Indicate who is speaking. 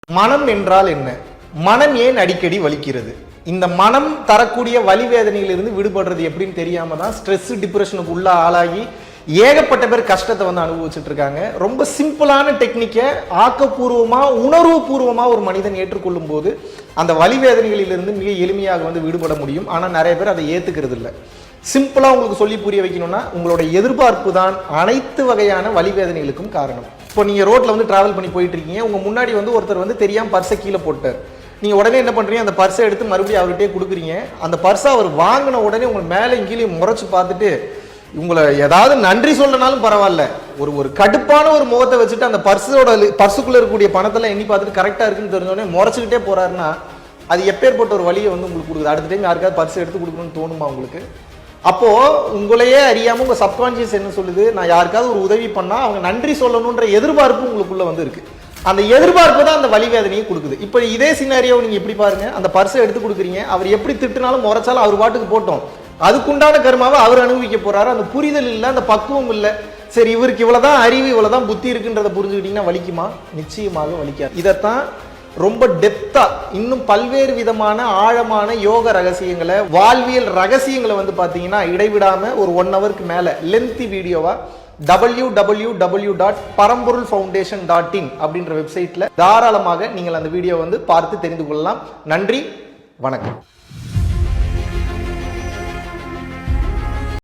Speaker 1: மனம் என்றால் என்ன? மனம் ஏன் அடிக்கடி வலிக்கிறது? இந்த மனம் தரக்கூடிய வலி வேதனையிலிருந்து விடுபடுறது எப்படின்னு தெரியாம தான் ஸ்ட்ரெஸ் டிப்ரெஷனுக்கு உள்ள ஆளாகி ஏகப்பட்ட பேர் கஷ்டத்தை வந்து அனுபவிச்சுட்டு இருக்காங்க. ரொம்ப சிம்பிளான டெக்னிக்கை ஆக்கப்பூர்வமா உணர்வுபூர்வமா ஒரு மனிதன் ஏற்றுக்கொள்ளும் போது அந்த வலி வேதனைகளிலிருந்து மிக எளிமையாக வந்து விடுபட முடியும். ஆனால் நிறைய பேர் அதை ஏத்துக்கிறது இல்லை. சிம்பிளா உங்களுக்கு சொல்லி புரிய வைக்கணும்னா, உங்களோட எதிர்பார்ப்பு தான் அனைத்து வகையான வலி வேதனைகளுக்கும் காரணம். இப்போ நீங்க ரோட்ல வந்து டிராவல் பண்ணி போயிட்டு இருக்கீங்க, உங்க முன்னாடி வந்து ஒருத்தர் வந்து தெரியாம பர்ஸை கீழே போட்டார். நீங்க உடனே என்ன பண்றீங்க? அந்த பர்ஸை எடுத்து மறுபடியும் அவர்கிட்டயே கொடுக்குறீங்க. அந்த பர்ஸை அவர் வாங்கின உடனே உங்களை மேலே இங்கேயும் முறைச்சு பார்த்துட்டு உங்களை ஏதாவது நன்றி சொல்லனாலும் பரவாயில்ல, ஒரு கடுப்பான ஒரு முகத்தை வச்சுட்டு அந்த பர்ஸுக்குள்ள இருக்கக்கூடிய பணத்தெல்லாம் எண்ணி பார்த்துட்டு கரெக்டா இருக்குன்னு தெரிஞ்சோடனே முறைச்சுக்கிட்டே போறாருன்னா அது எப்பேற்பட்ட ஒரு வழியை வந்து உங்களுக்கு கொடுக்குது. அடுத்த டைம் யாருக்காவது பர்ஸ் எடுத்து கொடுக்கணும்னு தோணுமா உங்களுக்கு? அப்போ உங்களையே அறியாம உங்க சப்கான்சியஸ் என்ன சொல்லுது? நான் யாருக்காவது ஒரு உதவி பண்ணா அவங்க நன்றி சொல்லணும்ன்ற எதிர்பார்ப்பு உங்களுக்குள்ள வந்து இருக்கு. அந்த எதிர்பார்ப்பு தான் அந்த வலி வேதனையை கொடுக்குது. இப்போ இதே சினாரியோ நீங்க எப்படி பாருங்க, அந்த பர்ஸை எடுத்து கொடுக்குறீங்க, அவர் எப்படி திட்டுனாலும் முறைச்சாலும் அவர் பாட்டுக்கு போட்டோம், அதுக்குண்டான கர்மாவை அவர் அனுபவிக்க போறாரு. அந்த புரிதல் இல்லை, அந்த பக்குவம் இல்லை. சரி, இவருக்கு இவ்வளவுதான் அறிவு, இவ்வளவுதான் புத்தி இருக்குன்றதை புரிஞ்சுக்கிட்டீங்கன்னா வலிக்குமா? நிச்சயமாக வலிக்காது. இதைத்தான் ரொம்ப டெப்தா இன்னும் பல்வேறு விதமான ஆழமான யோக ரகசியங்களை, வாழ்வியல் ரகசியங்களை வந்து பாத்தீங்கன்னா இடைவிடாம ஒரு 1 ஹவருக்கு மேல லென்த்தி வீடியோவா www.paramporulfoundation.in அப்படின்ற வெப்சைட்ல தாராளமாக நீங்கள் அந்த வீடியோ வந்து பார்த்து தெரிந்து கொள்ளலாம். நன்றி, வணக்கம்.